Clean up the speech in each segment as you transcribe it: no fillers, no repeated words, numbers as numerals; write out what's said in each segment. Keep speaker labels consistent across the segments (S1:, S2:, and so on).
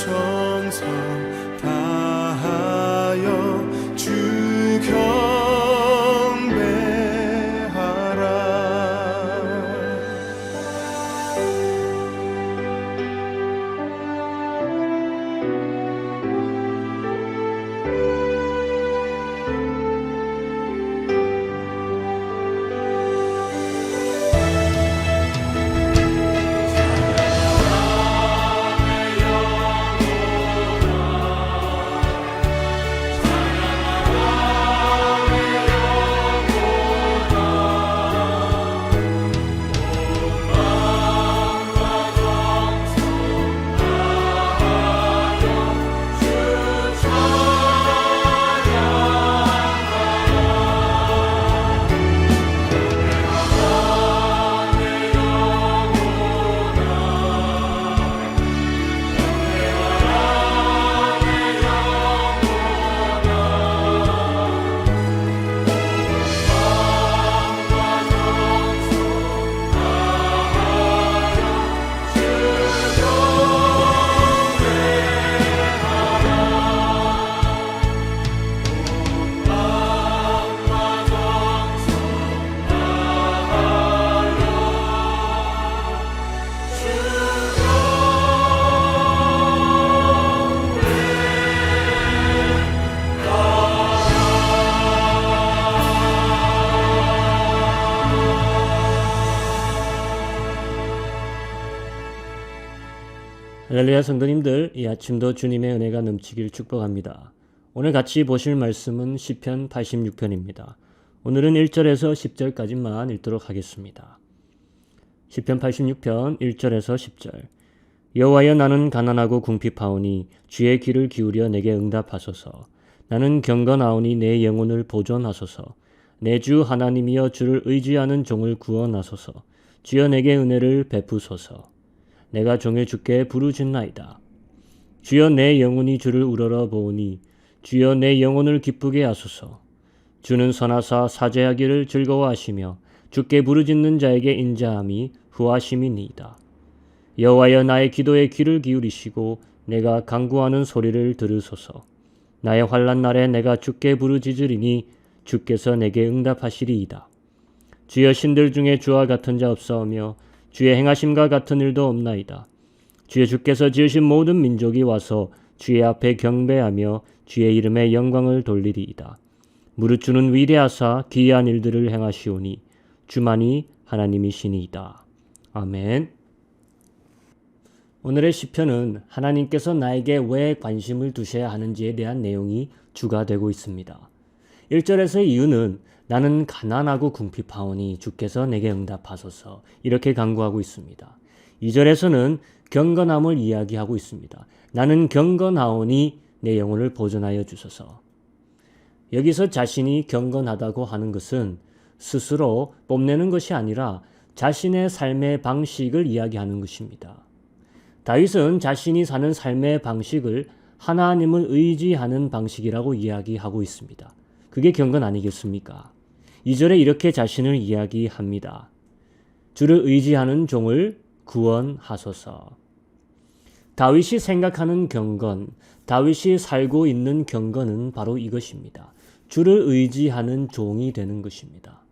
S1: 정성 다하여 주 경배하라.
S2: 할렐루야 성도님들, 이 아침도 주님의 은혜가 넘치길 축복합니다. 오늘 같이 보실 말씀은 시편 86편입니다. 오늘은 1절에서 10절까지만 읽도록 하겠습니다. 시편 86편 1절에서 10절. 여호와여, 나는 가난하고 궁핍하오니 주의 귀를 기울여 내게 응답하소서. 나는 경건하오니 내 영혼을 보존하소서. 내 주 하나님이여, 주를 의지하는 종을 구원하소서. 주여 내게 은혜를 베푸소서. 내가 종의 주께 부르짖나이다. 주여, 내 영혼이 주를 우러러 보오니 주여 내 영혼을 기쁘게 하소서. 주는 선하사 사죄하기를 즐거워하시며 주께 부르짖는 자에게 인자함이 후하심이니이다. 여호와여, 나의 기도에 귀를 기울이시고 내가 간구하는 소리를 들으소서. 나의 환난 날에 내가 주께 부르짖으리니 주께서 내게 응답하시리이다. 주여, 신들 중에 주와 같은 자 없사오며 주의 행하심과 같은 일도 없나이다. 주여, 주께서 지으신 모든 민족이 와서 주의 앞에 경배하며 주의 이름에 영광을 돌리리이다. 무릇 주는 위대하사 기이한 일들을 행하시오니 주만이 하나님이시니이다. 아멘. 오늘의 시편은 하나님께서 나에게 왜 관심을 두셔야 하는지에 대한 내용이 주가 되고 있습니다. 1절에서의 이유는 나는 가난하고 궁핍하오니 주께서 내게 응답하소서, 이렇게 간구하고 있습니다. 2절에서는 경건함을 이야기하고 있습니다. 나는 경건하오니 내 영혼을 보존하여 주소서. 여기서 자신이 경건하다고 하는 것은 스스로 뽐내는 것이 아니라 자신의 삶의 방식을 이야기하는 것입니다. 다윗은 자신이 사는 삶의 방식을 하나님을 의지하는 방식이라고 이야기하고 있습니다. 그게 경건 아니겠습니까? 2절에 이렇게 자신을 이야기합니다. 주를 의지하는 종을 구원하소서. 다윗이 생각하는 경건, 다윗이 살고 있는 경건은 바로 이것입니다. 주를 의지하는 종이 되는 것입니다.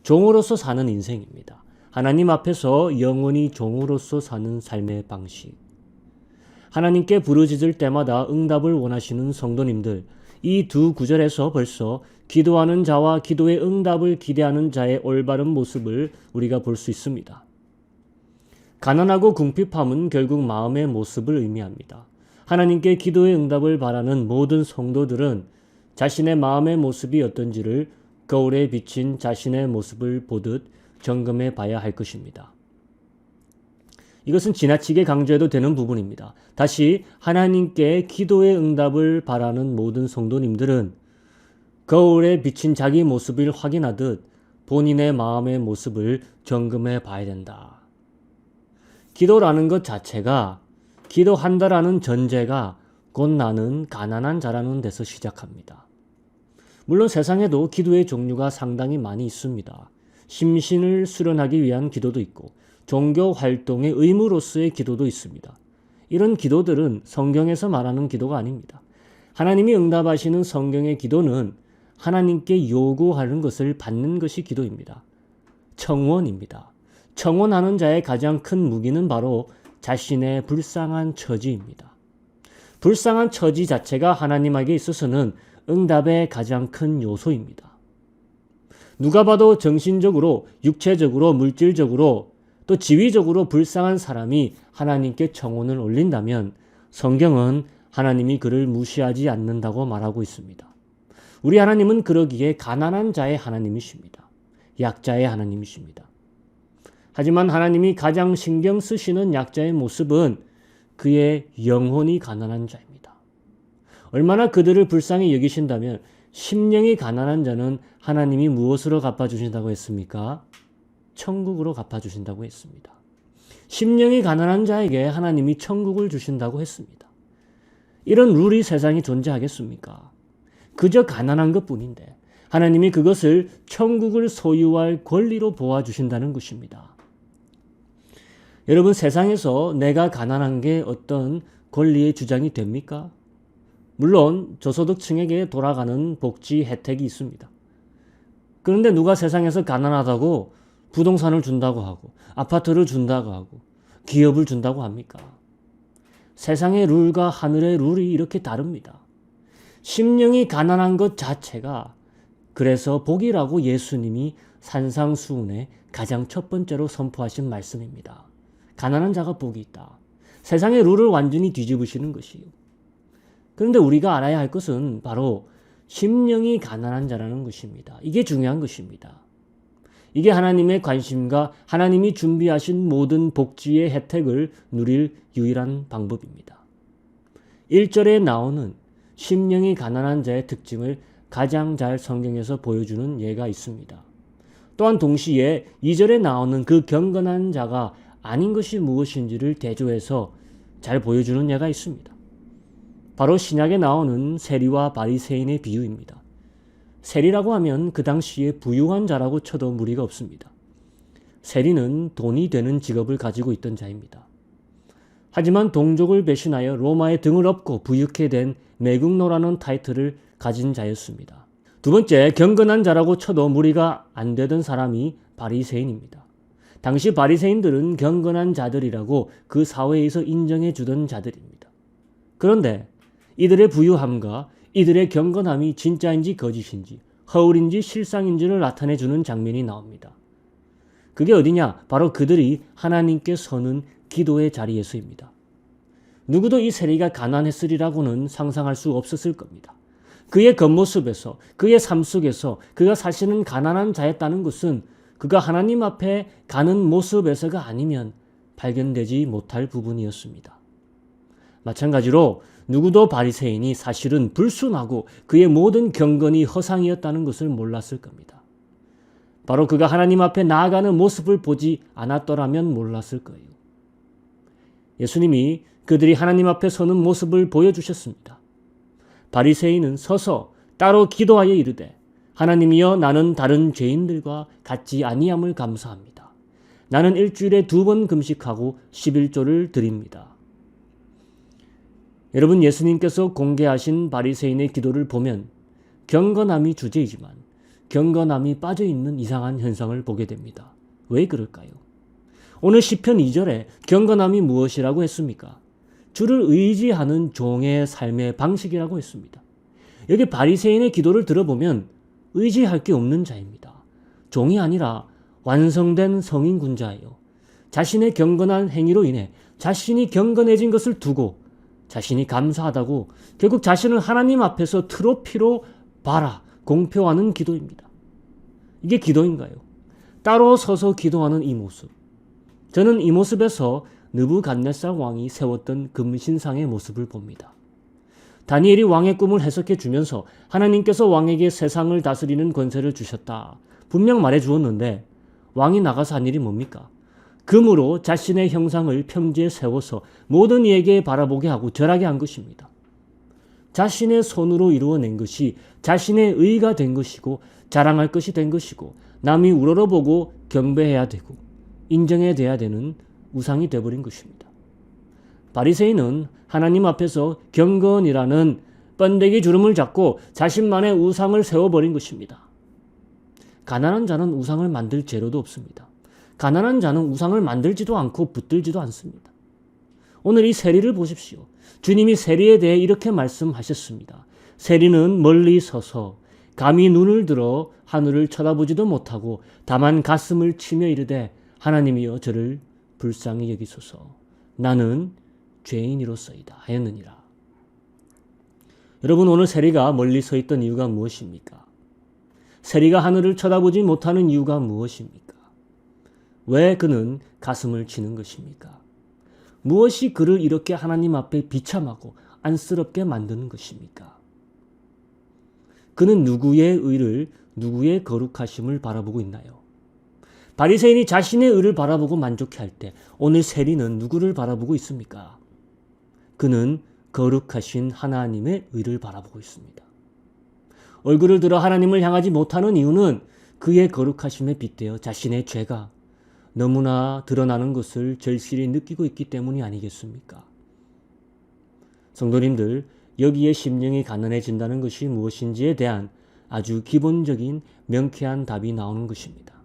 S2: 종으로서 사는 인생입니다. 하나님 앞에서 영원히 종으로서 사는 삶의 방식. 하나님께 부르짖을 때마다 응답을 원하시는 성도님들, 이 두 구절에서 벌써 기도하는 자와 기도의 응답을 기대하는 자의 올바른 모습을 우리가 볼 수 있습니다. 가난하고 궁핍함은 결국 마음의 모습을 의미합니다. 하나님께 기도의 응답을 바라는 모든 성도들은 자신의 마음의 모습이 어떤지를 거울에 비친 자신의 모습을 보듯 점검해 봐야 할 것입니다. 이것은 지나치게 강조해도 되는 부분입니다. 다시 하나님께 기도의 응답을 바라는 모든 성도님들은 거울에 비친 자기 모습을 확인하듯 본인의 마음의 모습을 점검해 봐야 된다. 기도라는 것 자체가, 기도한다라는 전제가 곧 나는 가난한 자라는 데서 시작합니다. 물론 세상에도 기도의 종류가 상당히 많이 있습니다. 심신을 수련하기 위한 기도도 있고 종교 활동의 의무로서의 기도도 있습니다. 이런 기도들은 성경에서 말하는 기도가 아닙니다. 하나님이 응답하시는 성경의 기도는 하나님께 요구하는 것을 받는 것이 기도입니다. 청원입니다. 청원하는 자의 가장 큰 무기는 바로 자신의 불쌍한 처지입니다. 불쌍한 처지 자체가 하나님에게 있어서는 응답의 가장 큰 요소입니다. 누가 봐도 정신적으로, 육체적으로, 물질적으로 또 지위적으로 불쌍한 사람이 하나님께 청원을 올린다면 성경은 하나님이 그를 무시하지 않는다고 말하고 있습니다. 우리 하나님은 그러기에 가난한 자의 하나님이십니다. 약자의 하나님이십니다. 하지만 하나님이 가장 신경 쓰시는 약자의 모습은 그의 영혼이 가난한 자입니다. 얼마나 그들을 불쌍히 여기신다면 심령이 가난한 자는 하나님이 무엇으로 갚아주신다고 했습니까? 천국으로 갚아주신다고 했습니다. 심령이 가난한 자에게 하나님이 천국을 주신다고 했습니다. 이런 룰이 세상에 존재하겠습니까? 그저 가난한 것뿐인데 하나님이 그것을 천국을 소유할 권리로 보아주신다는 것입니다. 여러분, 세상에서 내가 가난한 게 어떤 권리의 주장이 됩니까? 물론 저소득층에게 돌아가는 복지 혜택이 있습니다. 그런데 누가 세상에서 가난하다고 부동산을 준다고 하고 아파트를 준다고 하고 기업을 준다고 합니까? 세상의 룰과 하늘의 룰이 이렇게 다릅니다. 심령이 가난한 것 자체가 그래서 복이라고 예수님이 산상수훈의 가장 첫 번째로 선포하신 말씀입니다. 가난한 자가 복이 있다. 세상의 룰을 완전히 뒤집으시는 것이요. 그런데 우리가 알아야 할 것은 바로 심령이 가난한 자라는 것입니다. 이게 중요한 것입니다. 이게 하나님의 관심과 하나님이 준비하신 모든 복지의 혜택을 누릴 유일한 방법입니다. 1절에 나오는 심령이 가난한 자의 특징을 가장 잘 성경에서 보여주는 예가 있습니다. 또한 동시에 2절에 나오는 그 경건한 자가 아닌 것이 무엇인지를 대조해서 잘 보여주는 예가 있습니다. 바로 신약에 나오는 세리와 바리새인의 비유입니다. 세리라고 하면 그 당시에 부유한 자라고 쳐도 무리가 없습니다. 세리는 돈이 되는 직업을 가지고 있던 자입니다. 하지만 동족을 배신하여 로마의 등을 업고 부유케 된 매국노라는 타이틀을 가진 자였습니다. 두 번째, 경건한 자라고 쳐도 무리가 안 되던 사람이 바리새인입니다. 당시 바리새인들은 경건한 자들이라고 그 사회에서 인정해 주던 자들입니다. 그런데 이들의 부유함과 이들의 경건함이 진짜인지 거짓인지 허울인지 실상인지를 나타내주는 장면이 나옵니다. 그게 어디냐? 바로 그들이 하나님께 서는 기도의 자리에서입니다. 누구도 이 세리가 가난했으리라고는 상상할 수 없었을 겁니다. 그의 겉모습에서, 그의 삶 속에서 그가 사실은 가난한 자였다는 것은 그가 하나님 앞에 가는 모습에서가 아니면 발견되지 못할 부분이었습니다. 마찬가지로 누구도 바리새인이 사실은 불순하고 그의 모든 경건이 허상이었다는 것을 몰랐을 겁니다. 바로 그가 하나님 앞에 나아가는 모습을 보지 않았더라면 몰랐을 거예요. 예수님이 그들이 하나님 앞에 서는 모습을 보여주셨습니다. 바리새인은 서서 따로 기도하여 이르되 하나님이여, 나는 다른 죄인들과 같지 아니함을 감사합니다. 나는 일주일에 2번 금식하고 11조를 드립니다. 여러분, 예수님께서 공개하신 바리새인의 기도를 보면 경건함이 주제이지만 경건함이 빠져있는 이상한 현상을 보게 됩니다. 왜 그럴까요? 오늘 시편 2절에 경건함이 무엇이라고 했습니까? 주를 의지하는 종의 삶의 방식이라고 했습니다. 여기 바리새인의 기도를 들어보면 의지할 게 없는 자입니다. 종이 아니라 완성된 성인군자예요. 자신의 경건한 행위로 인해 자신이 경건해진 것을 두고 자신이 감사하다고 결국 자신을 하나님 앞에서 트로피로 봐라, 공표하는 기도입니다. 이게 기도인가요? 따로 서서 기도하는 이 모습. 저는 이 모습에서 느부갓네살 왕이 세웠던 금신상의 모습을 봅니다. 다니엘이 왕의 꿈을 해석해 주면서 하나님께서 왕에게 세상을 다스리는 권세를 주셨다. 분명 말해 주었는데 왕이 나가서 한 일이 뭡니까? 금으로 자신의 형상을 평지에 세워서 모든 이에게 바라보게 하고 절하게 한 것입니다. 자신의 손으로 이루어낸 것이 자신의 의가 된 것이고 자랑할 것이 된 것이고 남이 우러러보고 경배해야 되고 인정해야 되는 우상이 되어버린 것입니다. 바리새인은 하나님 앞에서 경건이라는 번데기 주름을 잡고 자신만의 우상을 세워버린 것입니다. 가난한 자는 우상을 만들 재료도 없습니다. 가난한 자는 우상을 만들지도 않고 붙들지도 않습니다. 오늘 이 세리를 보십시오. 주님이 세리에 대해 이렇게 말씀하셨습니다. 세리는 멀리 서서 감히 눈을 들어 하늘을 쳐다보지도 못하고 다만 가슴을 치며 이르되 하나님이여 저를 불쌍히 여기소서. 나는 죄인이로소이다 하였느니라. 여러분, 오늘 세리가 멀리 서 있던 이유가 무엇입니까? 세리가 하늘을 쳐다보지 못하는 이유가 무엇입니까? 왜 그는 가슴을 치는 것입니까? 무엇이 그를 이렇게 하나님 앞에 비참하고 안쓰럽게 만드는 것입니까? 그는 누구의 의를, 누구의 거룩하심을 바라보고 있나요? 바리새인이 자신의 의를 바라보고 만족해할 때 오늘 세리는 누구를 바라보고 있습니까? 그는 거룩하신 하나님의 의를 바라보고 있습니다. 얼굴을 들어 하나님을 향하지 못하는 이유는 그의 거룩하심에 빗대어 자신의 죄가 너무나 드러나는 것을 절실히 느끼고 있기 때문이 아니겠습니까? 성도님들, 여기에 심령이 가난해진다는 것이 무엇인지에 대한 아주 기본적인 명쾌한 답이 나오는 것입니다.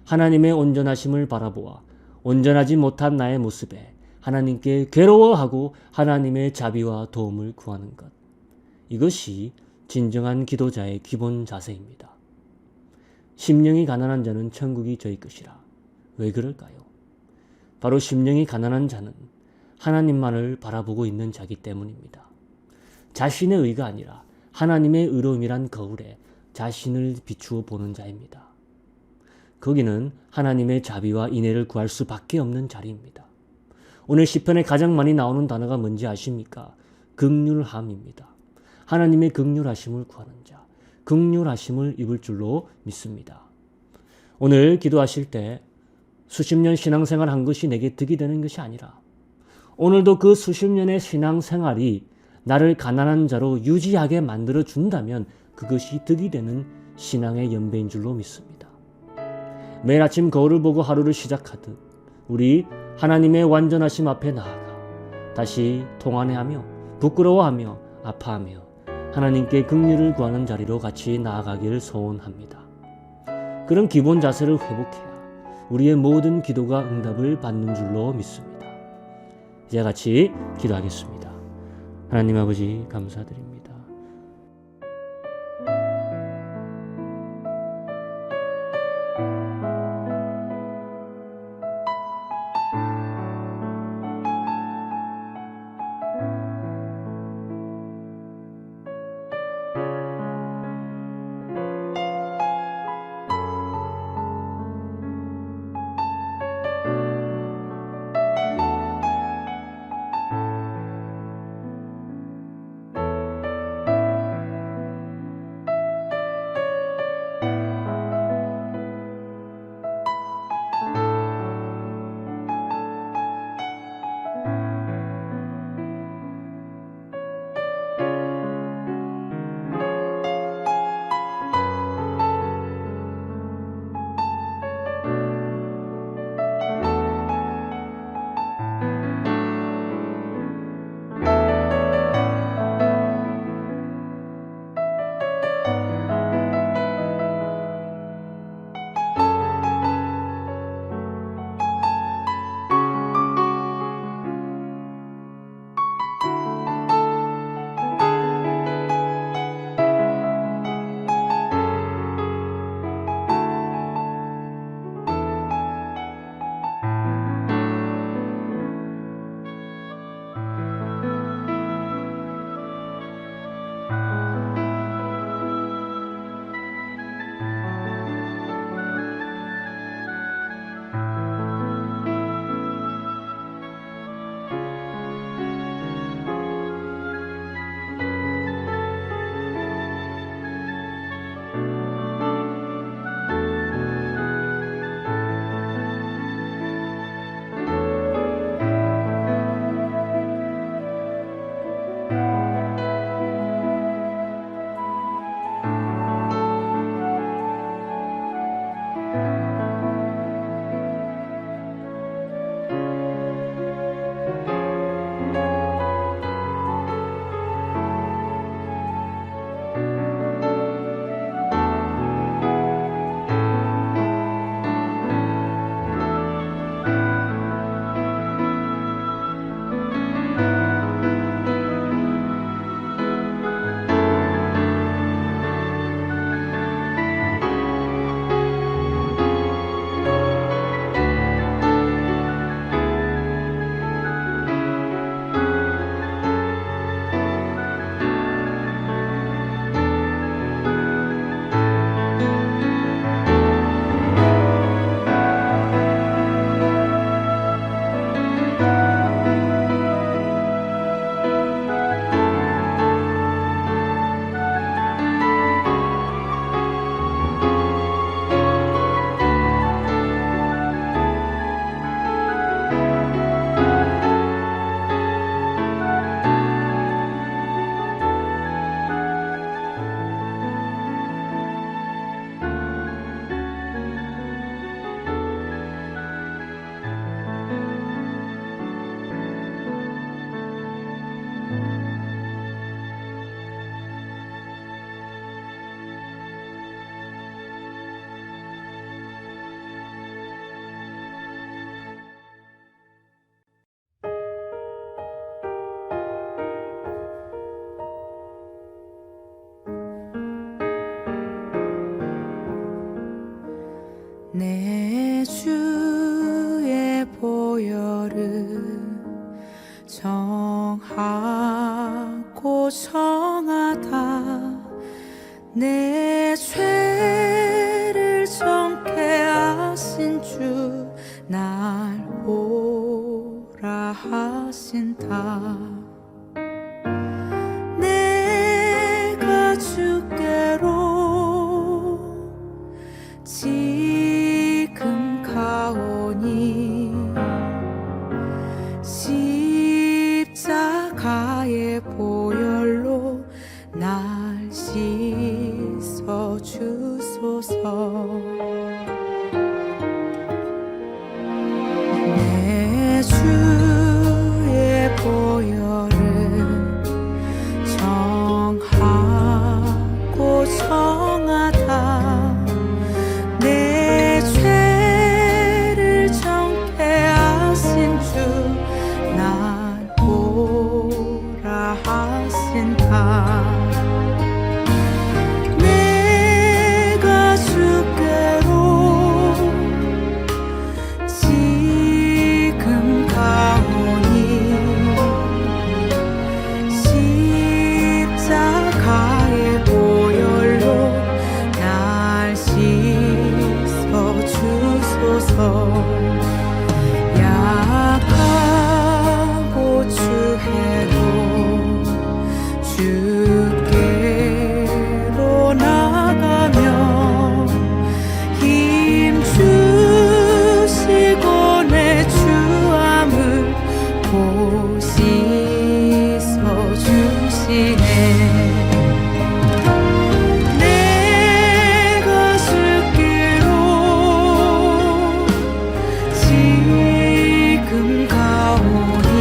S2: 하나님의 온전하심을 바라보아 온전하지 못한 나의 모습에 하나님께 괴로워하고 하나님의 자비와 도움을 구하는 것. 이것이 진정한 기도자의 기본 자세입니다. 심령이 가난한 자는 천국이 저희 것이라. 왜 그럴까요? 바로 심령이 가난한 자는 하나님만을 바라보고 있는 자기 때문입니다. 자신의 의가 아니라 하나님의 의로움이란 거울에 자신을 비추어 보는 자입니다. 거기는 하나님의 자비와 인애를 구할 수밖에 없는 자리입니다. 오늘 시편에 가장 많이 나오는 단어가 뭔지 아십니까? 긍휼함입니다. 하나님의 긍휼하심을 구하는 자, 긍휼하심을 입을 줄로 믿습니다. 오늘 기도하실 때 수십 년 신앙생활 한 것이 내게 득이 되는 것이 아니라 오늘도 그 수십 년의 신앙생활이 나를 가난한 자로 유지하게 만들어 준다면 그것이 득이 되는 신앙의 연배인 줄로 믿습니다. 매일 아침 거울을 보고 하루를 시작하듯 우리 하나님의 완전하심 앞에 나아가 다시 통안해하며 부끄러워하며 아파하며 하나님께 긍휼을 구하는 자리로 같이 나아가기를 소원합니다. 그런 기본 자세를 회복해야 우리의 모든 기도가 응답을 받는 줄로 믿습니다. 이제 같이 기도하겠습니다. 하나님 아버지 감사드립니다.
S3: 정하고 정하다 내 죄를 정케 하신 주 날 오라 하신다. 내가 주께로 지금 가오니 십자가의 보혈로 날 씻어 주소서. 내 주의 보혈은 정하고 정하다 내 죄를 정케 하신 주 날 오라 하신다. 내가 주께로 지금 가오니 십자가의 보혈로 날 씻어 주소서. 약하고 추해도 주께로 나가며 힘 주시고 내 주함을 보시서 주시네. 내가 주께로 지금 가오니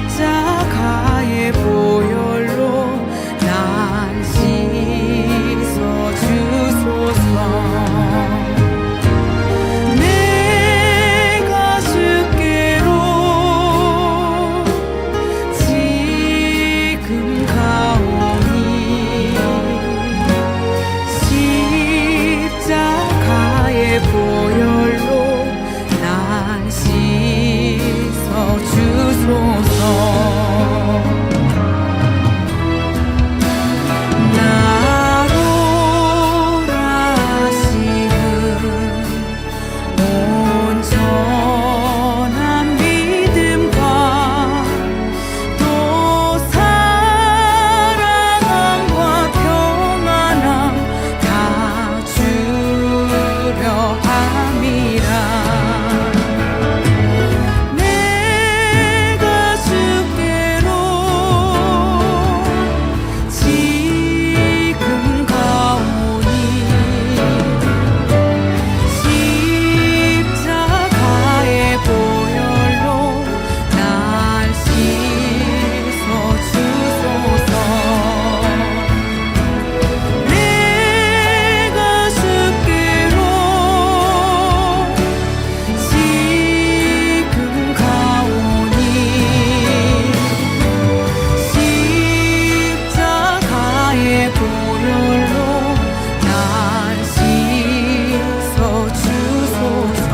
S3: 십자가의 보혈로 날 씻어 주소서. 내가 주께로 지금 가오니 십자가의 보혈로 날 씻어 주소서. 나로라 하시는 온전한 믿음과 또 사랑함과 평안함 다 주려 함이라. 내가 주께로 지금 가오니 십자가의 보혈로 날 씻어 주소서. 내가 주께로 지금 가오니 십자가의 보혈로 날 씻어 주소서.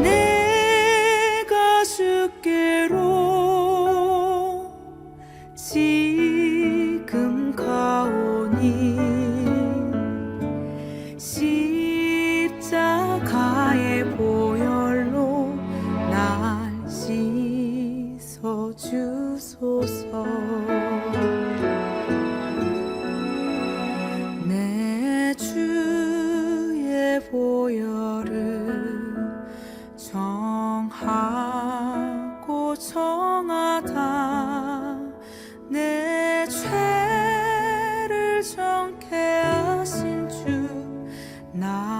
S3: 내가 주께로 지금 가오니 십자가의 보혈로 날 씻어 주소서. 내 주의 보혈은 정하고 정하다 내 죄를 정케 하신 주 나